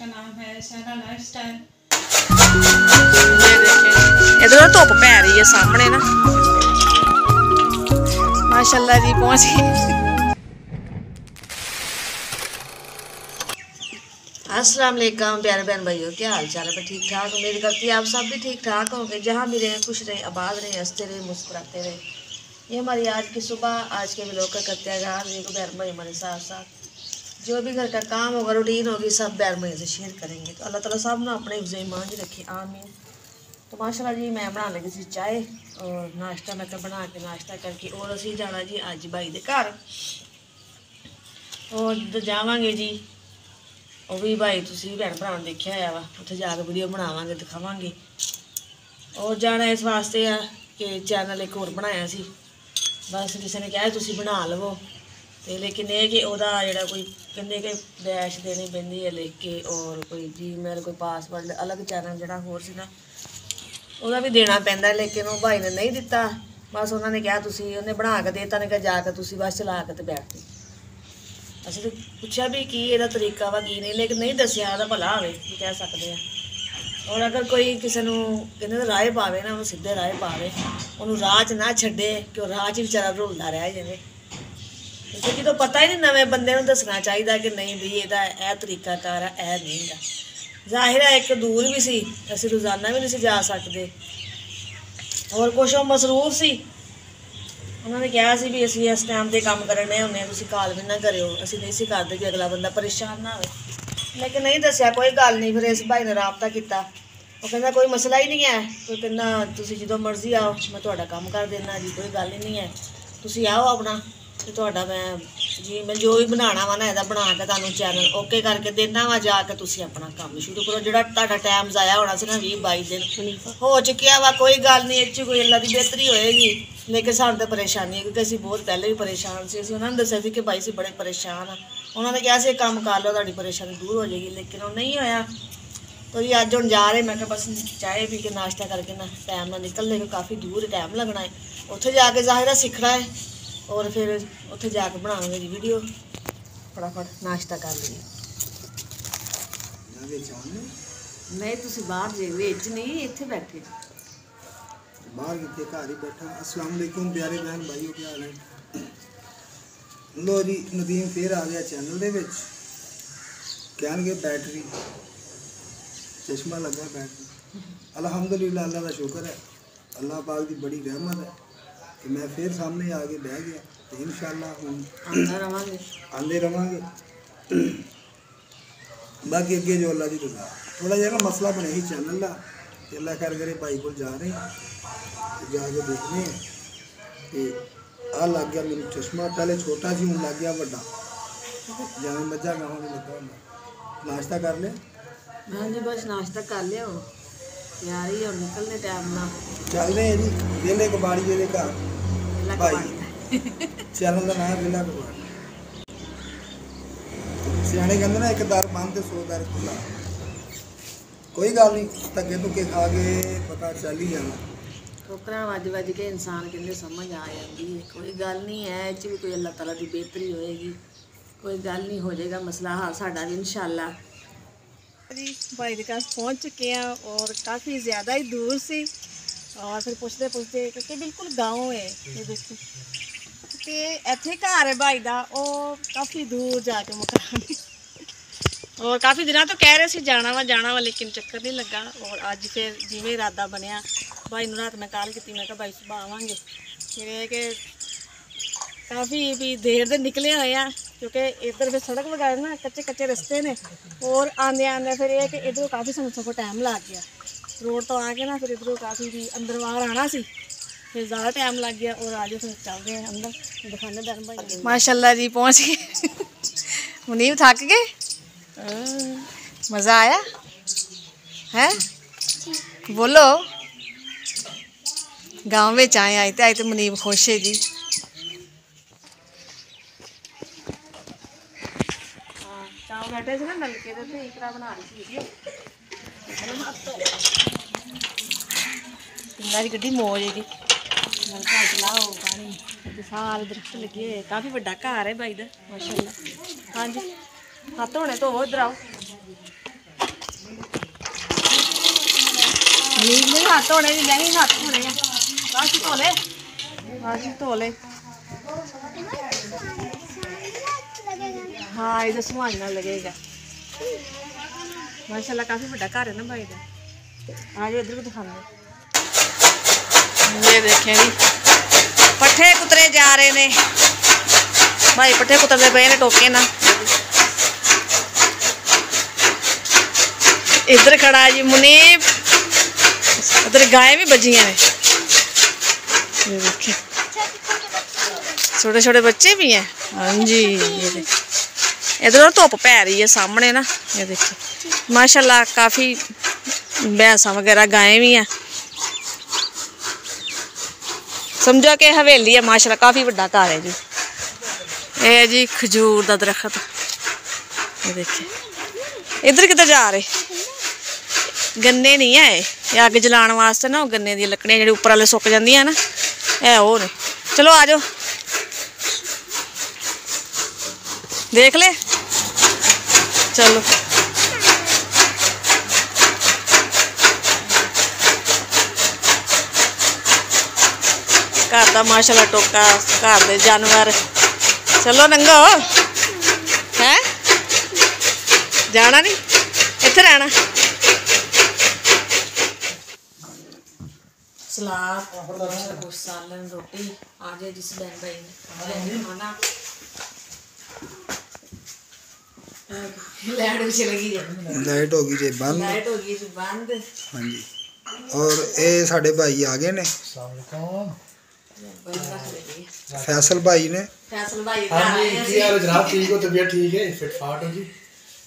जिसका नाम है सहरा लाइफस्टाइल। इधर धुप पै रही है सामने ना, माशाल्लाह जी पहुंच गए। अस्सलाम वालेकुम प्यारे बहन भाइयों, क्या हाल चाल है? ठीक ठाक उम्मीद करती है आप सब भी ठीक ठाक होंगे। जहाँ भी रहे खुश रहे, आबाद रहे, हंसते रहे, मुस्कुराते रहे। ये हमारी आज की सुबह, आज के व्लॉग का करते आगाज़। एक बहन भाई हमारे साथ साथ जो भी घर का काम होगा, रूटीन होगी, सब बहन भाई से शेयर करेंगे। तो अल्लाह ताला सब ना अपने हिफ्ज़ ईमान ही रखे, आमीन। तो माशाल्लाह जी मैं बना लगी सी चाय और नाश्ता मैं बना के नाश्ता करके और असी जाना जी अज भाई के घर और जावांगे जी। वो भी भाई तुम भैन भरा देखा है वा, उत्थे जाके वीडियो बनावांगे, दिखावांगे। और जाना इस वास्ते है कि चैनल एक होर बनाया सी, बस किसी ने कहा तुम बना लवो। तो लेकिन यह कि वह जोड़ा कोई कहते कि डैश देनी पैंदी है लिख के, और कोई जीमेल कोई पासवर्ड अलग चैनल जोड़ा होर सी ना वह भी देना पैंदा, लेकिन वो भाई ने नहीं दिता। बस उन्होंने कहा तुम उन्हें बना के देता, ने कहा जाकर तुम बस चला के तो बैठ गए। असं तो पूछा भी की यदा तरीका वा की नहीं, लेकिन नहीं दसिया भला हो कह सकते हैं। और अगर कोई किसी को कहते राह पावे ना, उन्होंने सीधे राह पावे, उन्होंने राह च ना छे कि वह राह च बेचारा रुलता रह जाए। क्योंकि तो पता ही नहीं, नवे बंदे को दसना चाहिए कि नहीं भी यदा यह तरीकाकार है, यह नहीं गा। जाहिर है एक दूर भी सी, असीं रोज़ाना भी नहीं जा सकते, और कुछ मसरूफ सी। उन्होंने कहा सी भी असीं इस टाइम पर काम करने होंगे, तुसीं कॉल भी ना करो, असीं नहीं सी करते कि अगला बंदा परेशान ना हो। लेकिन नहीं दसिया कोई गल नहीं। फिर इस भाई ने राबता किया, वो कहना कोई मसला ही नहीं है, कोई कहना तुसीं जो मर्जी आओ, मैं तुहाडा काम कर देना जी, कोई गल ही नहीं है, तुसीं आओ अपना तो तुहाडा मैं जी मैं जो भी बनाना वा ना, बना के तुहानूं चैनल ओके करके देना वा, जाके तुसीं अपना काम शुरू करो। जिहड़ा तुहाडा टाइम ज़ाया होना सी ना 20-22 दिन हो चुकिया वा, कोई गल नहीं, इस कोई अल्लाह की बेहतरी होएगी। लेकिन सानूं तो परेशानी है, क्योंकि असीं बहुत पहले भी परेशान से। उन्होंने दस्सिया सी कि भाई असीं बड़े परेशान हाँ। उन्होंने कहा से काम कर लो, तुहाडी परेशानी दूर हो जाएगी, लेकिन वो नहीं होया। तो जी अज हुण जा रहे, मैं कहा बस चाय पी के नाश्ता करके ना टाइम ना निकल लेगा, काफ़ी दूर टाइम लगना है, उत्थे जाके जाहिर सीखना है, और फिर उत्थे जाके बनाएंगे जी वीडियो। फटाफट नाश्ता कर लीए। नहीं तुम बाहर जे विच नहीं, इत्थे बैठे बाहर कितने घर ही बैठा। अस्सलाम वालेकुम प्यारे बहन भाइयों, क्या हाल है? लो जी नदीम फिर आ गया चैनल दे विच, कहणगे बैटरी चश्मा लगा बैटरी। अलहमदुलिल्लाह, अल्लाह का शुक्र है, अल्लाह पाक की बड़ी रहमत है कि मैं फिर सामने आके बह गया। तो इंशाअल्लाह हम आते रवांगे। बाकी अगे जो अल्लाह की रज़ा, थोड़ा जहा ना मसला बने ही चैनल का, अल्लाह कर करे भाई को जा रहे हैं, जाके देखने हैं। तो आ लग गया मेरे चश्मा, पहले छोटा सी हूँ लग गया बड़ा, जाने मजा गाँव में लगा होंगे। नाश्ता कर ले? हाँ जी बस नाश्ता कर लिया, तैयार ही और निकलने टाइम ना चल रहे हैं जी। वेले कबाड़ी वेले घर भाई चैनल का नाम है वेला कबाड़ी। सियाने कहते ना एक दर बंद तो 100 दर खुला। कोई गल नहीं, धक्के धुक्के खा के पता चल ही जाना। ठोकरां वज वज के इंसान कहते समझ आ जाती है, कोई गल नहीं है, इस भी कोई अल्लाह ताला की बेहतरी होएगी, कोई गल नहीं, हो जाएगा मसला हाल साडा भी इंशाअल्लाह। जी भाई के पास पहुँच चुके हैं, और काफ़ी ज़्यादा ही दूर सी, और फिर पुछते पुछते क्योंकि बिल्कुल गाँव है, ये देखो कि इत्थे घर है भाई का, वो काफ़ी दूर जाके मकान, और काफ़ी दिनों तो कह रहे थे जाना वा, लेकिन चक्कर नहीं लगा। और अज फिर जिवें इरादा बनया, भाई रात मैं कॉल की, मैं कहा भाई सुबह आवांगे। फिर यह कि काफ़ी भी देर दे निकले हुए हैं, क्योंकि इधर फिर सड़क वगैरह ना कच्चे कच्चे रस्ते ने, और आंदे आंदे फिर यह कि इधरों काफ़ी सफर टाइम लग गया, रोड तो आके ना फिर इधरों काफ़ी भी अंदर बाहर आना सी, फिर ज़्यादा टाइम लग गया। और आज फिर चलते हैं अंदर, दिखाने बहन भाई। माशाल्लाह जी पहुँच गए। मुनीब थक गए? मज़ा आया है? बोलो गाँव में आए तो मुनीब खुश है जी। चाव बैठे से ना नलके तो एक बना रही थी गड्डी मौज है जी, नलका चलाओ पानी, साल दरख्त लगे, काफ़ी बड़ा घर है भाई का माशाल्लाह। हाँ जी हाथ धोने तो इधर आओ। नहीं हाथ धोने जी मैं ही हाथ धोने बस धो ले बस धो ले हाँ इधर सुहाना लगेगा माशाल्लाह काफी बड़ा घर है ना भाई का आज इधर को दिखाने ये देखें जी पट्ठे कुतरे जा रहे ने भाई पट्ठे कुतरते पे ने टोके ना इधर खड़ा है जी मुनीब उधर गाय भी बजियां ने ये देखें छोटे छोटे बच्चे भी हैं हाँ जी ये देखें इधर धुप पै रही है सामने ना ये देखिए माशाल्लाह काफ़ी भैंसा वगैरह गायें भी हैं समझो कि हवेली है माशाल्लाह काफ़ी बड़ा घर है जी ये जी खजूर का दरख्त ये देखिए इधर किधर जा रहे गन्ने नहीं है ये अग जलाने वास्ते ना गन्ने दी लकड़ियां जी उपर वाले सुक जांदियां ना है वो ने चलो आ जाओ देख ले चलो घर का माशाल्लाह टोका घर के जानवर चलो नंगो है जाना नहीं इत्थे रहना सलाद सालन रोटी आ जाए जिस बहन भाई ने खाना लाइट भी चलेगी लाइट होगी जी बंद लाइट होगी जी बंद हाँ जी और ये साढ़े भाई आ गए ने फैसल भाई ने फैसल भाई हाँ जी यार जनाब ठीक हो तबीयत ठीक है फिट फाट हो जी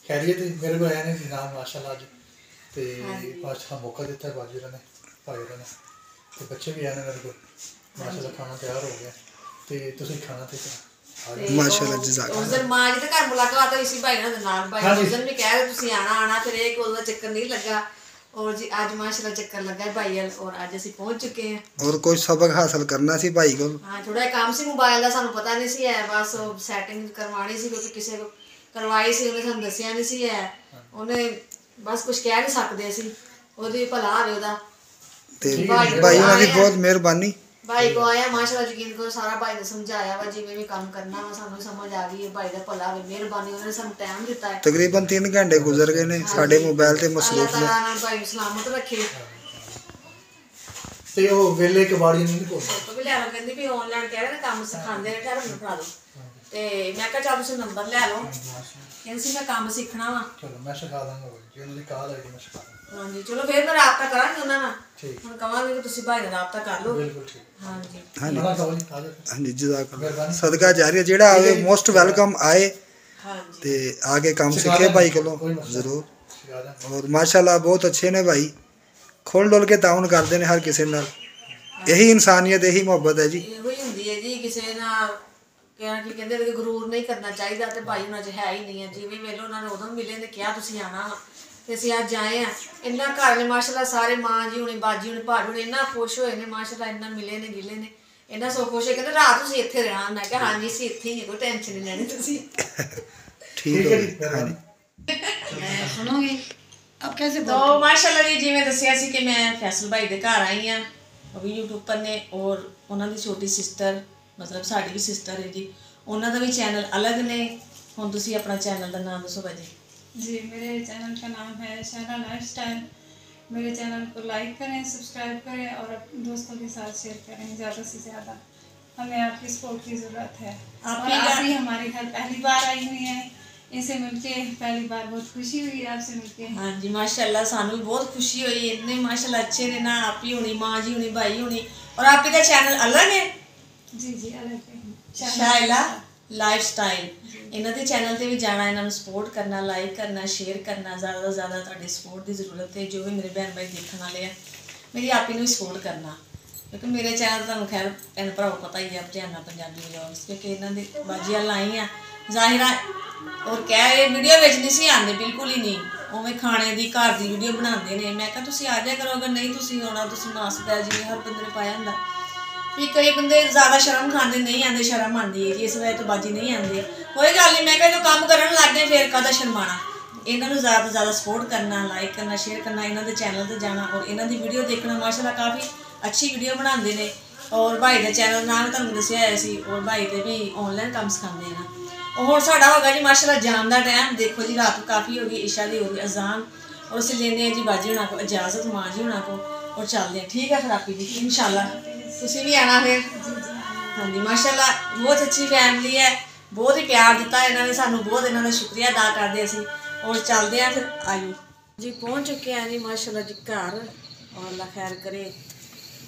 खैरियत है मेरे को आया ने जनाब माशाल्लाह जी ते पांच का मौका देता है बाजी ने भाई ने ते बच्चे भी आने मेरे को माशाल्लाह खाना तैयार हो गया ते तुसी खाना ते माशाल्लाह जज़ाक उस दिन मां जी ते घर मुलाकात हुई सी भाई नाल भाई उस दिन भी कह रहे तुसी आना फिर एक उस चक्कर नहीं लगा और जी आज माशाल्लाह चक्कर लगा है भाई और आज ਅਸੀਂ पहुंच चुके हैं और कोई सबक हासिल करना सी भाई को हां थोड़ा काम सी मोबाइल ਦਾ ਸਾਨੂੰ ਪਤਾ ਨਹੀਂ ਸੀ ਹੈ ਬਸ ਸੈਟਿੰਗ ਕਰਵਾਣੀ ਸੀ ਕਿਉਂਕਿ ਕਿਸੇ ਕੋ ਕਰਵਾਈ ਸੀ ਉਹਨੇ ਸਾਨੂੰ ਦੱਸਿਆ ਨਹੀਂ ਸੀ ਹੈ ਉਹਨੇ ਬਸ ਕੁਝ ਕਹਿ ਨਹੀਂ ਸਕਦੇ ਸੀ ਉਹਦੀ ਭਲਾ ਹੋਵੇ ਉਹਦਾ ਤੇ ਭਾਈ ਉਹਨਾਂ ਦੀ ਬਹੁਤ ਮਿਹਰਬਾਨੀ भाई को आया माशाल्लाह यकीन करो सारा भाई ने समझाया वा जिवें भी काम करना वा सानू समझ आ गई है भाई दा भला वे मेहरबानी उन्होंने सानू टाइम दिता है तकरीबन 3 घंटे गुजर गए ने साडे मोबाइल ते मसरूफ ने अल्लाह ताला भाई सलामत रखे ते ओ वेले कबाड़ी नहीं को तो भी ले लो कहंदी भी ऑनलाइन कह रहे ने काम सिखांदे ने ठहर ਮੈਨੂੰ ਫੜਾ ਦੋ ਤੇ ਮੈਂ ਕਿਹਾ ਚੱਲ ਤੁਸੀਂ ਨੰਬਰ ਲੈ ਲਓ ਕਹਿੰਦੀ ਸੀ ਮੈਂ ਕੰਮ ਸਿੱਖਣਾ ਵਾ चलो मैं सिखा दूंगा जी उन्होंने कॉल आई मैं सिखा दूंगा ਹਾਂਜੀ ਚਲੋ ਫੇਰ ਮੈਂ ਰਾਬਤਾ ਕਰਾਂਗੀ ਉਹਨਾਂ ਨਾਲ ठीक ਹੁਣ ਕਵਾਂਗੇ ਕਿ ਤੁਸੀਂ ਭਾਈ ਨਾਲ ਰਾਬਤਾ ਕਰ ਲਓ बिल्कुल ठीक ਹਾਂਜੀ ਹਾਂਜੀ ना कहो जी आ जाओ ਹਾਂਜੀ ਜਜ਼ਾਕ ਅੱਲਾਹ ਸਦਕਾ ਜਾਰੀ ਜਿਹੜਾ ਆਵੇ ਮੋਸਟ ਵੈਲਕਮ ਆਏ ਹਾਂਜੀ ਤੇ आगे काम सीखे भाई को जरूर सिखा दें और माशाल्लाह बहुत अच्छे ने भाई खोल डोल के ताउन करते हैं हर किसी नाल यही इंसानियत यही मोहब्बत है जी ਇਹੋ ਹੀ ਹੁੰਦੀ ਹੈ ਜੀ ਕਿਸੇ ਨਾਲ ਕਹਿਣਾ ਕੀ ਕਹਿੰਦੇ ਕਿ ਗਰੂਰ ਨਹੀਂ ਕਰਨਾ ਚਾਹੀਦਾ ਤੇ ਭਾਈ ਉਹਨਾਂ 'ਚ ਹੈ ਹੀ ਨਹੀਂ ਹੈ ਜਿਵੇਂ ਵੇਲੇ ਉਹਨਾਂ ਨੇ ਉਦੋਂ ਮਿਲੇ ਨੇ ਕਿਹਾ ਤੁਸੀਂ ਆਣਾ ਤੇ ਅਸੀਂ ਅੱਜ ਆਏ ਆ ਇੰਨਾ ਘਰ ਨੇ ਮਾਸ਼ਾਅੱਲਾ ਸਾਰੇ ਮਾਂ ਜੀ ਹੁਣੇ ਬਾਜੀ ਹੁਣੇ ਭਾਜੀ ਹੁਣੇ ਇੰਨਾ ਖੁਸ਼ ਹੋਏ ਨੇ ਮਾਸ਼ਾਅੱਲਾ ਇੰਨਾ ਮਿਲੇ ਨੇ ਗਿਲੇ ਨੇ ਇੰਨਾ ਸੋ ਖੁਸ਼ ਹੈ ਕਹਿੰਦੇ ਰਾਤ ਤੁਸੀਂ ਇੱਥੇ ਰਹਿਣਾ ਮੈਂ ਕਿਹਾ ਹਾਂਜੀ ਅਸੀਂ ਇੱਥੇ ਹੀ ਕੋਈ ਟੈਨਸ਼ਨ ਨਹੀਂ ਲੈਣੀ ਤੁਸੀਂ ठीक है जी हाँ जी सुनोगे अब कैसे तो माशाल्लाह जी जिवें दसिया सी कि मैं फैसल भाई दे घर आई हाँ वो भी यूट्यूबर ने और उन्होंने छोटी सिस्टर मतलब साड़ी भी सिस्टर है जी उन्होंने भी चैनल अलग ने हुण तुसीं अपना चैनल का नाम दसो भाजी जी मेरे चैनल का नाम है शहरा लाइफस्टाइल। मेरे चैनल को लाइक करें, सब्सक्राइब करें और अपने दोस्तों के साथ शेयर करें ज़्यादा से ज़्यादा। हमें आपकी सपोर्ट की ज़रूरत है। और आप भी हमारे घर पहली बार आई हुई हैं, इनसे मिलके पहली बार बहुत खुशी हुई है आपसे मिलके। हाँ जी माशाल्लाह सानू भी बहुत खुशी हुई इतने माशाल्लाह अच्छे ने ना आप ही होनी माँ जी होनी भाई होनी और आप का चैनल अलग है जी जी अलग है शाइला लाइफस्टाइल इन्हों के चैनल पर भी जाना इन्होंने सपोर्ट करना लाइक करना शेयर करना ज़्यादा तो ज़्यादा तुहाडी सपोर्ट की जरूरत है जो भी मेरे बहन भाई देखने वाले हैं मेरी आप ही भी सपोर्ट करना क्योंकि मेरे चैनल तुहानू खैर भैन भराओ पता ही है हरियाणा पंजाबी व्लॉग्स क्योंकि इन्हों की बाजियां लाई हैं ज़ाहिरा और कह वीडियो में नहीं सी आते बिल्कुल ही नहीं उवें खाने की घर की वीडियो बनाते हैं मैं कहा तुसीं आ जाया करो अगर नहीं तुसीं आना तुसीं मास्क पै जिवें हर बंदे ने पाया होंदा भी कई बंदे ज़्यादा शर्म खाते नहीं आते शर्म आती है जी इस वजह तो बाजी नहीं आते कोई गल नहीं मैं कहा जो काम करन लग गए फिर काहदा शर्माना ਇਹਨਾਂ ਨੂੰ ਜ਼ਿਆਦਾ ਤੋਂ ਜ਼ਿਆਦਾ ਸਪੋਰਟ ਕਰਨਾ, ਲਾਈਕ ਕਰਨਾ, ਸ਼ੇਅਰ ਕਰਨਾ, ਇਹਨਾਂ ਦੇ ਚੈਨਲ ਤੇ ਜਾਣਾ ਔਰ ਇਹਨਾਂ ਦੀ ਵੀਡੀਓ ਦੇਖਣਾ। ਮਾਸ਼ਾਅੱਲਾ ਕਾਫੀ ਅੱਛੀ ਵੀਡੀਓ ਬਣਾਉਂਦੇ ਨੇ ਔਰ ਭਾਈ ਦਾ ਚੈਨਲ ਨਾਮ ਤੁਹਾਨੂੰ ਦੱਸਿਆ ਹੋਇਆ ਸੀ ਔਰ ਭਾਈ ਦੇ ਵੀ ਆਨਲਾਈਨ ਕੰਮ ਸਿਖਾਉਂਦੇ ਨਾ। और साढ़ा होगा जी माशाल्लाह जाम का टाइम। देखो जी रात काफ़ी हो गई, इशा की हो गई अजान और उसे लेने हैं जी बाजी होना को इजाज़त, माँ जी होना को और चलते हैं। ठीक है फिर आपकी जी इंशाल्लाह तुसी भी आना फिर। हाँ जी माशाल्लाह बहुत अच्छी फैमिली है, बहुत ही प्यार दिता इन्होंने सानू, बहुत इन्होंने शुक्रिया अदा करते असी और चलते हैं फिर। आयो जी पहुँच चुके हैं जी माशाल्लाह जी घर और अल्लाह खैर करे।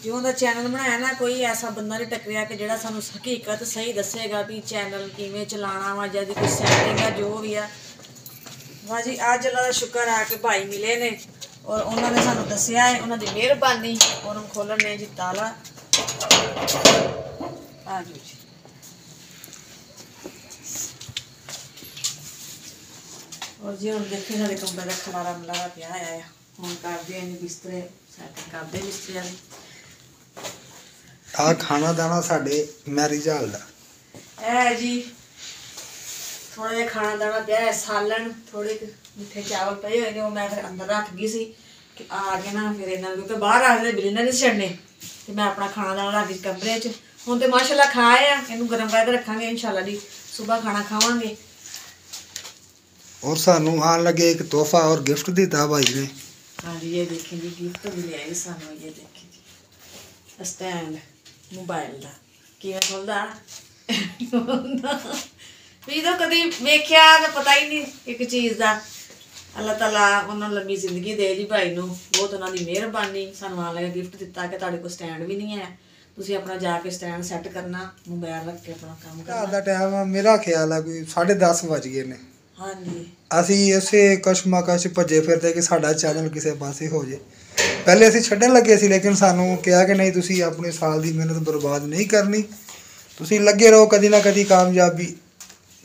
जो ਦਾ चैनल बनाया ना कोई ऐसा बंदा नहीं टकरिया कि ਜਿਹੜਾ ਸਾਨੂੰ हकीकत सही दसेगा भी चैनल किवें चलाना वा ਜਾਂ कोई सैटिंग है जो भी है। वाह जी अज अल्लाह का शुक्र है कि भाई मिले ने और उन्होंने सानू दसिया है, उन्होंने मेहरबानी। और हम खोलन ने जी ताला। आ जाओ जी और जी हम देखे सारे कमरे का खलारा मलारा पिया है। हम करते हैं बिस्तरे सैटिंग करते बिस्तरे वाली। आ खाना दाना साडे मैरिज हाल दा है जी। थोड़ा जिहा खाना दाना पिया है, सालन थोड़े मिठे चावल पे हुए ने, वो मैं फिर अंदर रख गई सी कि आ के ना फिर इन्हां क्योंकि बाहर आ के बिल नहीं छड़ने ते मैं अपना खाना दाना रख गई कमरे च। हुण ते माशाल्लाह खाए आ, इहनूं गरम करके रखांगे इंशाल्लाह जी, सुबह खाना खावांगे। और सानू आन लगे एक तोहफा और गिफ्ट दिता भाई ने। हाँ जी ये देखिए जी गिफ्ट भी लिया सानू, ये देखिए जी स्टैंड मोबाइल का किवें खुलदा भी तो कभी वेख्या तो पता ही नहीं एक चीज़ का। अल्लाह ताला उन्होंने लंबी जिंदगी दे जी भाई नूं, बहुत उन्होंनी मेहरबानी। सानू आन लगा गिफ्ट दिता कि तुहाडे कोल स्टैंड भी नहीं है, तुसीं अपना जाके स्टैंड सैट करना, मोबाइल रख के अपना काम करना। रात दा टाइम आ, मेरा ख्याल है कोई 10:30 बज गए ने। हाँ जी ਅਸੀਂ ਇਸੇ ਕਸ਼ਮਕਸ਼ ਭੱਜੇ ਫਿਰਦੇ ਕਿ ਸਾਡਾ ਚੈਨਲ ਕਿਸੇ ਪਾਸੇ ਹੋ ਜੇ। ਪਹਿਲੇ ਅਸੀਂ ਛੱਡਣ ਲੱਗੇ ਸੀ ਲੇਕਿਨ ਸਾਨੂੰ ਕਿਹਾ ਕਿ ਨਹੀਂ ਤੁਸੀਂ ਆਪਣੀ ਸਾਲ ਦੀ ਮਿਹਨਤ ਬਰਬਾਦ ਨਹੀਂ ਕਰਨੀ, ਤੁਸੀਂ ਲੱਗੇ ਰਹੋ, ਕਦੀ ਨਾ ਕਦੀ ਕਾਮਯਾਬੀ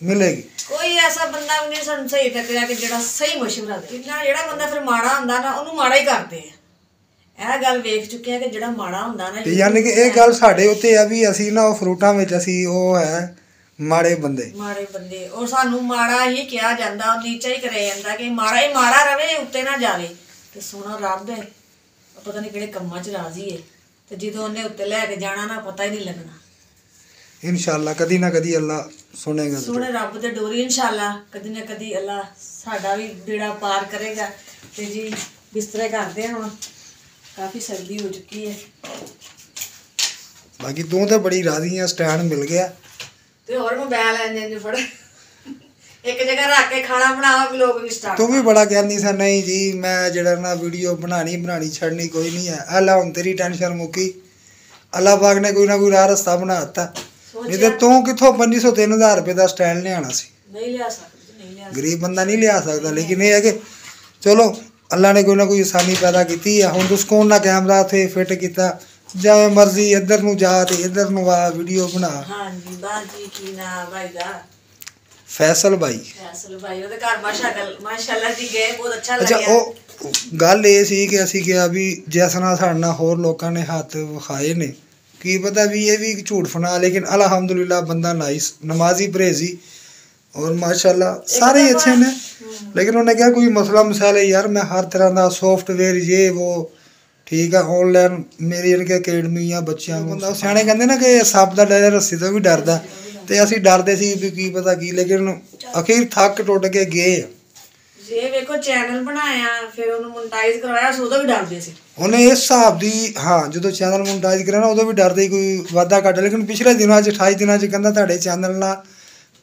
ਮਿਲੇਗੀ। कोई ऐसा बंदा भी नहीं सानू सही टकरिया कि जेड़ा सही मशवरा दे। जेड़ा बंदा फिर माड़ा हुंदा ना उहनूं माड़ा ही करदे आ। ਇਹ ਗੱਲ ਵੇਖ ਚੁੱਕੇ ਆ ਕਿ ਜਿਹੜਾ ਮਾੜਾ ਹੁੰਦਾ ਨਾ, ਯਾਨੀ ਕਿ ਇਹ ਗੱਲ ਸਾਡੇ ਉੱਤੇ ਆ ਵੀ ਅਸੀਂ ਨਾ ਉਹ ਫਰੂਟਾਂ ਵਿੱਚ ਅਸੀਂ ਉਹ ਹੈ ਮਾੜੇ ਬੰਦੇ। ਮਾੜੇ ਬੰਦੇ ਔਰ ਸਾਨੂੰ ਮਾੜਾ ਹੀ ਕਿਹਾ ਜਾਂਦਾ, ਨੀਚਾ ਹੀ ਕਰਿਆ ਜਾਂਦਾ ਕਿ ਮਾੜਾ ਹੀ ਮਾੜਾ ਰਵੇ, ਉੱਤੇ ਨਾ ਜਾਵੇ। ਤੇ ਸੋਹਣਾ ਰੱਬ ਹੈ, ਪਤਾ ਨਹੀਂ ਕਿਹੜੇ ਕੰਮਾਂ 'ਚ ਰਾਜ਼ੀ ਹੈ ਤੇ ਜਦੋਂ ਉਹਨੇ ਉੱਤੇ ਲੈ ਕੇ ਜਾਣਾ ਨਾ ਪਤਾ ਹੀ ਨਹੀਂ ਲੱਗਣਾ। इंशाल्लाह कदी ना कदी अल्लाह सुनेगा। सोने रब दे डोरी इंशाल्लाह कदी ना कदी अल्लाह साडा भी बेड़ा पार करेगा। ते जी बिस्तरे करते हैं हुण, काफ़ी सर्दी हो चुकी है। बाकी तू तो बड़ी राजी है, स्टैंड मिल गया ते और मोबाइल इंज फड़ एक जगह रख के खाना बनाओ, लोग भी स्टार्ट। तू भी बड़ा कहनी सा नहीं जी मैं जड़ा ना वीडियो बनानी छड़नी कोई नहीं है। अल्लाह हुण तेरी टेंशन मुक्की, अल्लाह पाक ने कोई ना कोई राह रस्ता बना दिता। नहीं तो तू कितों 2500-3000 रुपये का स्टैंड लिया सी। नहीं लिया सकते, नहीं लिया गरीब बंदा नहीं लिया सकता। लेकिन ये है कि चलो अल्लाह ने कोई ना कोई आसानी पैदा की है। हुण तू सुकून ना कैमरा उत्थे फिट किया, जिवें मर्जी इधर नूं जा ते इधर नूं आ वीडियो बना। हाँ जी बाजी की ना भाई दा फैसल भाई, फैसल भाई ਉਹਦੇ ਘਰ माशाल्लाह जी गए, बहुत अच्छा अच्छा लगा। ਉਹ ਗੱਲ ਇਹ ਸੀ ਕਿ ਅਸੀਂ ਕਿਹਾ ਵੀ ਜਿਸ ਨਾਲ ਸਾਡੇ ਨਾਲ ਹੋਰ ਲੋਕਾਂ ਨੇ ਹੱਥ ਵਿਖਾਏ ਨੇ, ਕੀ ਪਤਾ ਵੀ ਇਹ ਵੀ ਝੂਠ ਫਨਾ, लेकिन अल्हम्दुलिल्लाह बंदा नाइस नमाजी परहेजी और माशाल्लाह सारे ही अच्छे ने। लेकिन उन्होंने कहा कोई मसला मसाइल है यार, मैं हर तरह का सॉफ्टवेयर ये वो ठीक है ऑनलाइन मेरी इनके अकेडमी या बच्चों को बंदा सियाने कहते ना कि सप का डर रस्सी तो भी डरदा, ਤੇ ਅਸੀਂ ਡਰਦੇ ਸੀ ਵੀ ਕੀ ਪਤਾ ਕੀ, ਲੇਕਿਨ ਅਖੀਰ ਥੱਕ ਟੁੱਟ ਕੇ ਗਏ। ਜੇ ਵੇਖੋ ਚੈਨਲ ਬਣਾਇਆ ਫਿਰ ਉਹਨੂੰ ਮੋਨਟਾਈਜ਼ ਕਰਵਾਇਆ, ਉਦੋਂ ਵੀ ਡਰਦੇ ਸੀ। ਉਹਨੇ ਇਸ ਹਿਸਾਬ ਦੀ ਹਾਂ ਜਦੋਂ ਚੈਨਲ ਮੋਨਟਾਈਜ਼ ਕਰਿਆ ਨਾ ਉਦੋਂ ਵੀ ਡਰਦੇ ਕੋਈ ਵਾਧਾ ਘਾਟਾ। ਲੇਕਿਨ ਪਿਛਲੇ ਦਿਨਾਂ 'ਚ 28 ਦਿਨਾਂ 'ਚ ਕਹਿੰਦਾ ਤੁਹਾਡੇ ਚੈਨਲ ਨਾਲ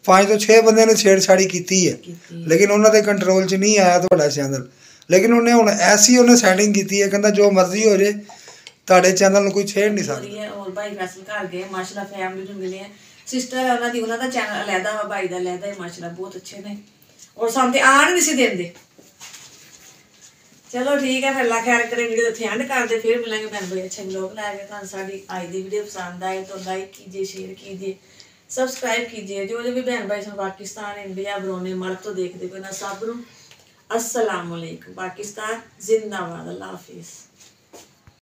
5 ਤੋਂ 6 ਬੰਦਿਆਂ ਨੇ ਛੇੜਛਾੜੀ ਕੀਤੀ ਹੈ, ਲੇਕਿਨ ਉਹਨਾਂ ਦੇ ਕੰਟਰੋਲ 'ਚ ਨਹੀਂ ਆਇਆ ਤੁਹਾਡਾ ਚੈਨਲ। ਲੇਕਿਨ ਉਹਨੇ ਹੁਣ ਐਸੀ ਉਹਨੇ ਸੈਟਿੰਗ ਕੀਤੀ ਹੈ, ਕਹਿੰਦਾ ਜੋ ਮਰਜ਼ੀ ਹੋ ਜੇ ਤੁਹਾਡੇ ਚੈਨਲ ਨੂੰ ਕੋਈ ਛੇੜ ਨਹੀਂ ਸਕਦਾ। ਹੋਰ ਭਾਈ ਫੈਸਲ ਘਰ ਗਏ ਮਾਸ਼ਾਅੱਲਾ, ਫੈਮਿਲੀ ਨੂੰ ਮਿਲੇ ਆ, सिस्टर है उन्होंने, उन्होंने चैनल अलहदा वा, भाई का अलहदा है, माशाल्लाह बहुत अच्छे ने और सामने आन नहीं सी देंदे। चलो ठीक है फिर अल्लाह खैर करे, वीडियो इत्थे एंड कर दे, फिर मिलेंगे भैन भाई अच्छे लोग लैके। तुहानू साडी अज दी वीडियो पसंद आए तो लाइक कीजिए, शेयर कीजिए, सब्सक्राइब कीजिए। जो भी भैन भाई पाकिस्तान इंडिया बरोने मल्क तो देखते पे ना सब नूं अस्सलाम वालेकुम। पाकिस्तान जिंदाबाद, अल्लाह हाफिज़।